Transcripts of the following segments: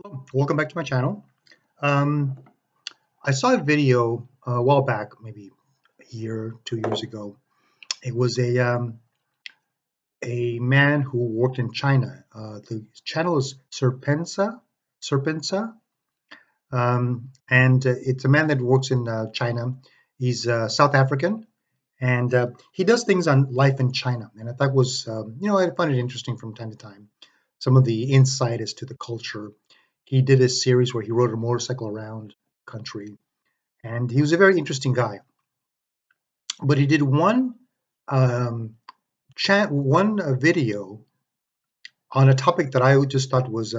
Hello, welcome back to my channel. Um, I saw a video a while back, maybe a year, 2 years ago. It was a man who worked in China. The channel is Serpensa, and it's a man that works in China. He's South African, and he does things on life in China. And I thought was, I find it interesting from time to time. Some of the insight as to the culture. He did a series where he rode a motorcycle around the country, and he was a very interesting guy. But he did um, one video on a topic that I just thought was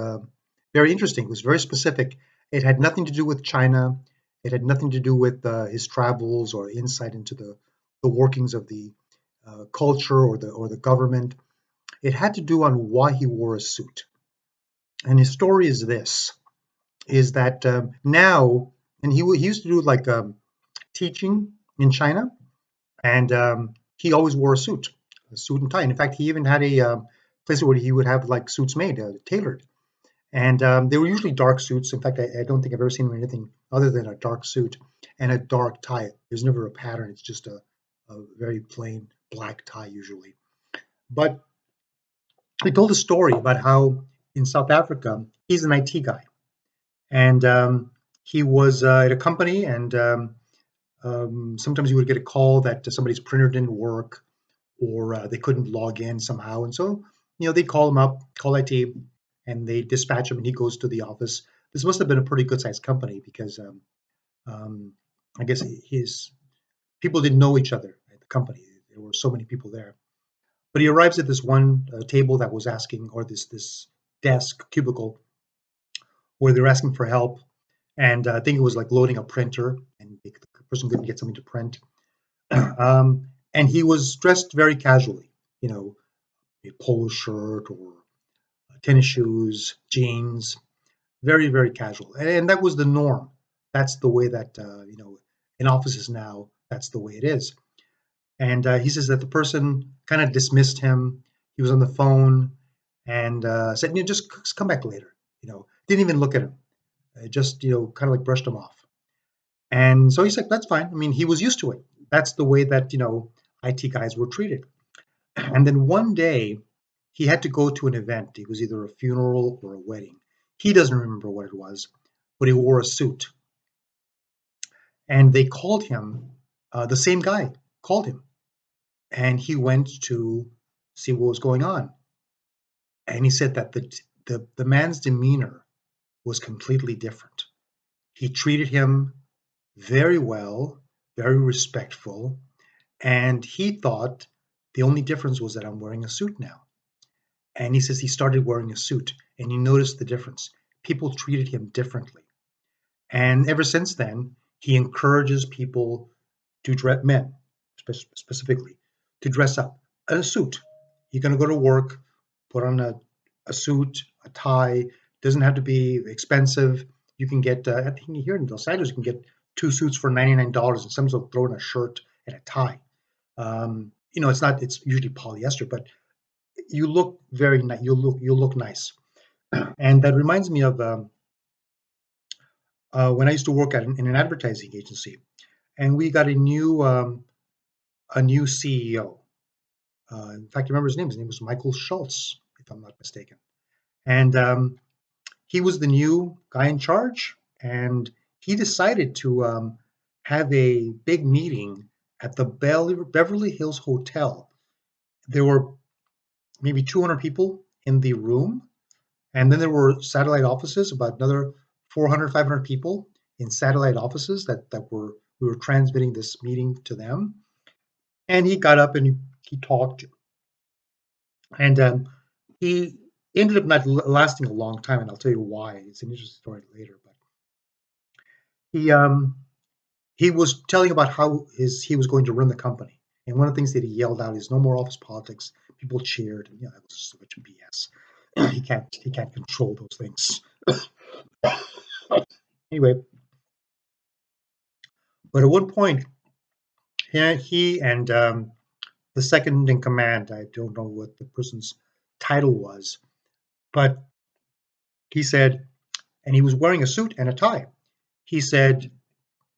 very interesting. It was very specific. It had nothing to do with China. It had nothing to do with his travels or insight into the workings of the culture or the government. It had to do on why he wore a suit. And his story is this: is that now, and he used to do like teaching in China, and he always wore a suit and tie. And in fact, he even had a place where he would have like suits made, tailored, and they were usually dark suits. In fact, I don't think I've ever seen him in anything other than a dark suit and a dark tie. There's never a pattern; it's just a very plain black tie usually. But he told a story about how in South Africa he's an IT guy, and he was at a company, and sometimes you would get a call that somebody's printer didn't work, or they couldn't log in somehow. And so, they call him up, call IT, and they dispatch him, and he goes to the office. This must have been a pretty good sized company because um, I guess his people didn't know each other at the company. There were so many people there. But he arrives at this one table that was asking, or this desk cubicle where they're asking for help. And I think it was like loading a printer, and the person couldn't get something to print. And he was dressed very casually, you know, a polo shirt or tennis shoes, jeans, very, very casual. And that was the norm. That's the way that, in offices now, that's the way it is. And he says that the person kind of dismissed him. He was on the phone and said, just come back later. Didn't even look at him. Just, kind of like brushed him off. And so he said, that's fine. I mean, he was used to it. That's the way that, IT guys were treated. And then one day he had to go to an event. It was either a funeral or a wedding. He doesn't remember what it was, but he wore a suit. And they called him, the same guy called him, and he went to see what was going on. And he said that the man's demeanor was completely different. He treated him very well, very respectful, and he thought the only difference was that I'm wearing a suit now. And he says he started wearing a suit and he noticed the difference. People treated him differently. And ever since then, he encourages people to dress, men specifically, to dress up in a suit. You're going to go to work, put on a suit, a tie. Doesn't have to be expensive. You can get, I think here in Los Angeles, you can get two suits for $99, and some will throw in a shirt and a tie. It's usually polyester, but you look very nice. You'll look nice. And that reminds me of when I used to work in an advertising agency, and we got a new CEO. In fact, I remember his name. His name was Michael Schultz, if I'm not mistaken. And he was the new guy in charge, and he decided to have a big meeting at the Beverly Hills Hotel. There were maybe 200 people in the room, and then there were satellite offices, about another 400, 500 people in satellite offices that we were transmitting this meeting to them. And he got up and he talked, and he ended up not lasting a long time, and I'll tell you why. It's an interesting story later. But he he was telling about how he was going to run the company, and one of the things that he yelled out is "No more office politics." People cheered, and that was so much BS. He can't control those things. Anyway, but at one point, he and the second in command, I don't know what the person's title was, but he said, and he was wearing a suit and a tie. He said,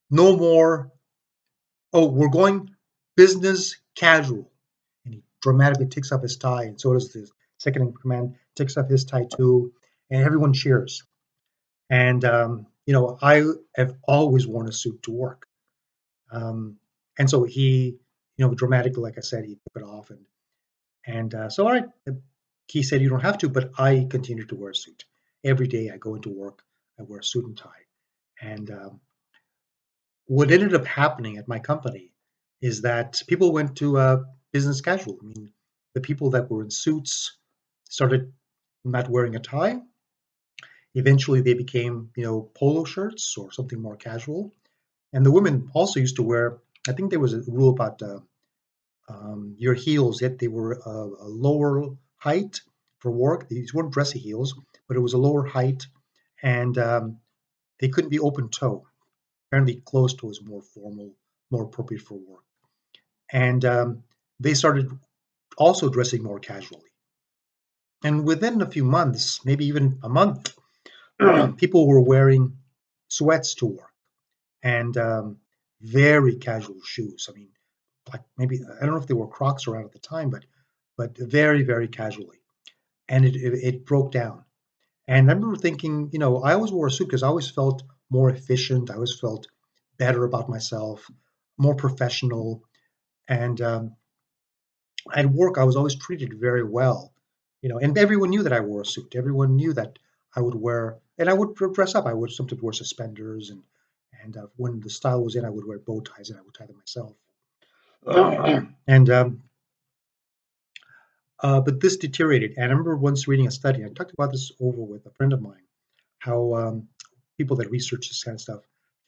"No more. Oh, we're going business casual." And he dramatically takes off his tie, and so does the second in command, takes off his tie too, and everyone cheers. And I have always worn a suit to work. And so he, dramatically, like I said, he took it off, and so all right. He said you don't have to, but I continue to wear a suit every day. I go into work, I wear a suit and tie. And what ended up happening at my company is that people went to business casual. I mean, the people that were in suits started not wearing a tie. Eventually, they became, polo shirts or something more casual. And the women also used to wear. I think there was a rule about your heels, yet they were a lower height for work. These weren't dressy heels, but it was a lower height, and they couldn't be open toe. Apparently, closed toe is more formal, more appropriate for work. And they started also dressing more casually. And within a few months, maybe even a month, people were wearing sweats to work and very casual shoes. I mean, like maybe I don't know if there were Crocs around at the time, but very very casually, and it broke down. And I remember thinking, I always wore a suit because I always felt more efficient. I always felt better about myself, more professional, and at work I was always treated very well, and everyone knew that I wore a suit. Everyone knew that I would wear, and I would dress up. I would sometimes wear suspenders, and when the style was in, I would wear bow ties and I would tie them myself. And but this deteriorated. And I remember once reading a study. I talked about this over with a friend of mine. How people that research this kind of stuff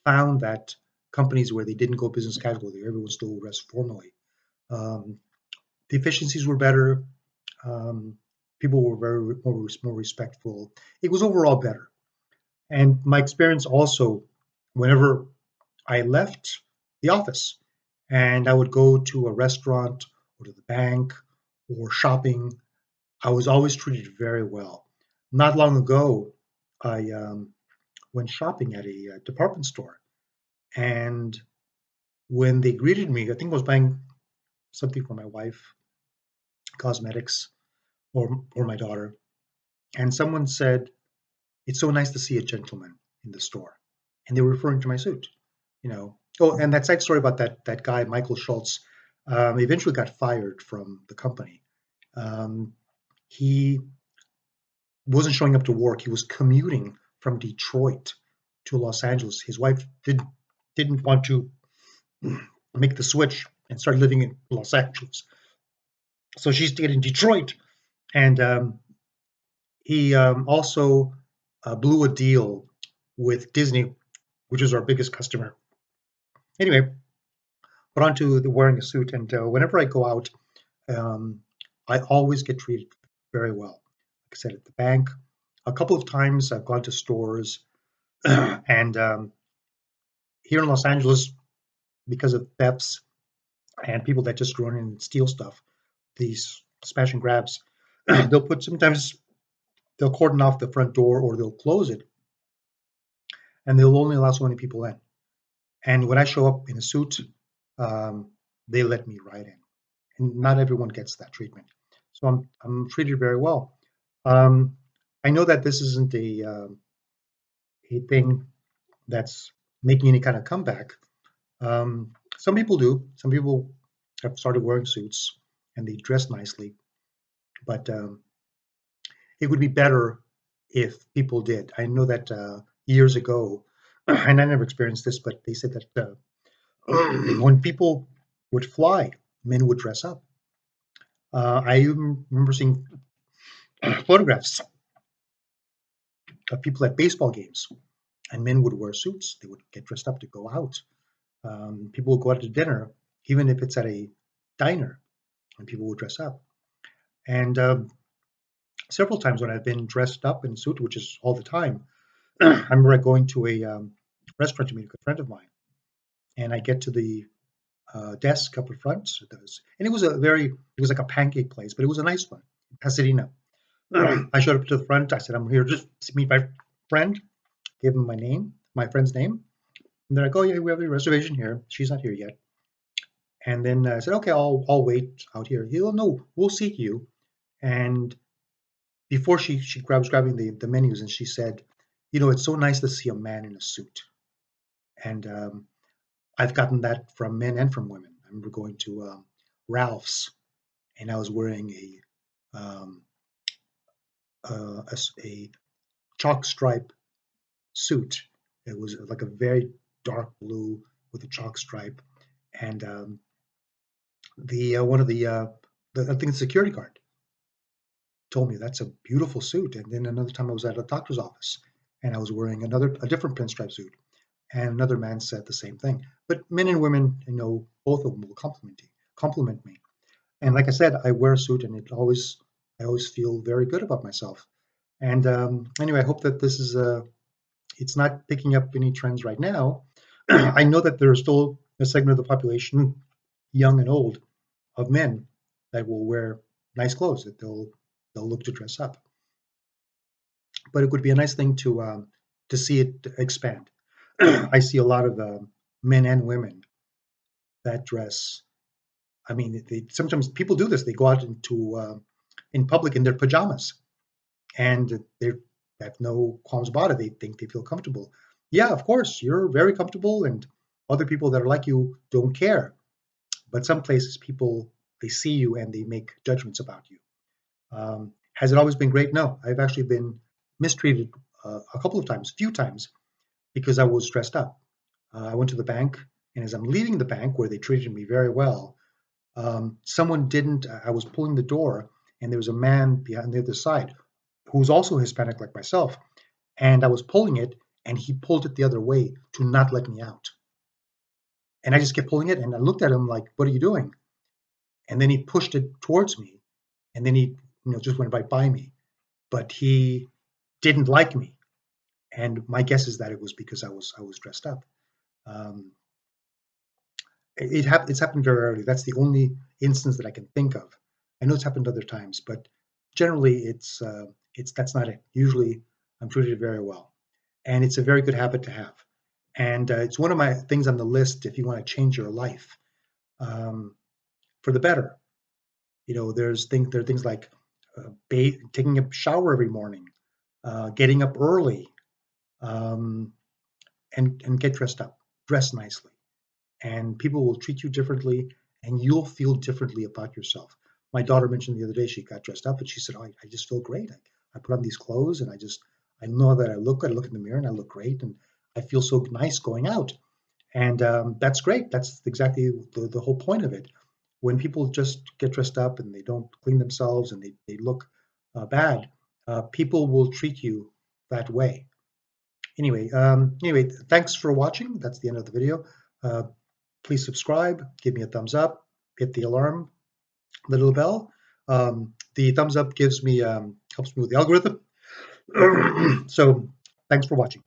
found that companies where they didn't go business casual, everyone still dressed formally. Um, the efficiencies were better. Um, People were very more respectful. It was overall better. And my experience also, whenever I left the office and I would go to a restaurant or to the bank or shopping, I was always treated very well. Not long ago, I went shopping at a department store, and when they greeted me, I think I was buying something for my wife, cosmetics, or my daughter, and someone said, "It's so nice to see a gentleman in the store," and they were referring to my suit. Oh, and that side story about that guy Michael Schultz, eventually got fired from the company. Um, he wasn't showing up to work. He was commuting from Detroit to Los Angeles. His wife didn't want to make the switch and start living in Los Angeles, so she stayed in Detroit. And he also blew a deal with Disney, which is our biggest customer. Anyway, but on to the wearing a suit. And whenever I go out, um, I always get treated very well. Like I said, at the bank, a couple of times I've gone to stores, and here in Los Angeles, because of thefts and people that just run in and steal stuff, these smash and grabs, sometimes they'll cordon off the front door or they'll close it, and they'll only allow so many people in. And when I show up in a suit, um, they let me right in. And not everyone gets that treatment, so I'm treated very well. Um, I know that this isn't a thing that's making any kind of comeback. Some people do. Some people have started wearing suits and they dress nicely, but it would be better if people did. I know that years ago, and I never experienced this, but they said that when people would fly, men would dress up. I even remember seeing photographs of people at baseball games, and men would wear suits. They would get dressed up to go out. People would go out to dinner, even if it's at a diner, and people would dress up. And several times when I've been dressed up in a suit, which is all the time, I remember going to a restaurant to meet a good friend of mine, and I get to the desk up in front. And it was like a pancake place, but it was a nice one, Pasadena. I showed up to the front. I said, "I'm here just to meet my friend." Gave them my name, my friend's name. And they're like, "Oh yeah, we have a reservation here. She's not here yet." And then I said, "Okay, I'll wait out here." He'll no, we'll seat you. And before she was grabbing the menus, and she said, "It's so nice to see a man in a suit." And I've gotten that from men and from women. I remember going to Ralph's, and I was wearing um, a chalk stripe suit. It was like a very dark blue with a chalk stripe, and the one of the I think the security guard told me that's a beautiful suit. And then another time I was at a doctor's office, and I was wearing a different pinstripe suit, and another man said the same thing. But men and women, both of them will compliment me. And like I said, I wear a suit, and I always feel very good about myself. And anyway, I hope that this is it's not picking up any trends right now. I know that there is still a segment of the population, young and old, of men that will wear nice clothes, that they'll look to dress up. But it would be a nice thing to see it expand. I see a lot of men and women that dress. I mean, sometimes people do this. They go out into in public in their pajamas, and they have no qualms about it. They think they feel comfortable. Yeah, of course, you're very comfortable, and other people that are like you don't care. But some places, people they see you and they make judgments about you. Has it always been great? No, I've actually been mistreated a couple of times, few times, because I was dressed up. I went to the bank, and as I'm leaving the bank, where they treated me very well, someone didn't. I was pulling the door, and there was a man behind the other side who was also Hispanic like myself, and I was pulling it, and he pulled it the other way to not let me out. And I just kept pulling it, and I looked at him like, "What are you doing?" And then he pushed it towards me, and then he, just went right by me. But he didn't like me, and my guess is that it was because I was dressed up. Um, it's happened very rarely. That's the only instance that I can think of. I know it's happened other times, but generally it's that's not it. Usually I'm treated very well, and it's a very good habit to have. And it's one of my things on the list if you want to change your life um, for the better. There are things like taking a shower every morning, getting up early, um, and get dressed up, dress nicely, and people will treat you differently, and you'll feel differently about yourself. My daughter mentioned the other day she got dressed up, and she said, "Oh, I just feel great. I put on these clothes, and I know that I look good. I look in the mirror, and I look great, and I feel so nice going out." And that's great. That's exactly the whole point of it. When people just get dressed up and they don't clean themselves and they look bad, people will treat you that way. Anyway, thanks for watching. That's the end of the video. Uh, Please subscribe, give me a thumbs up, hit the alarm, the little bell. The thumbs up gives me helps me with the algorithm. So thanks for watching.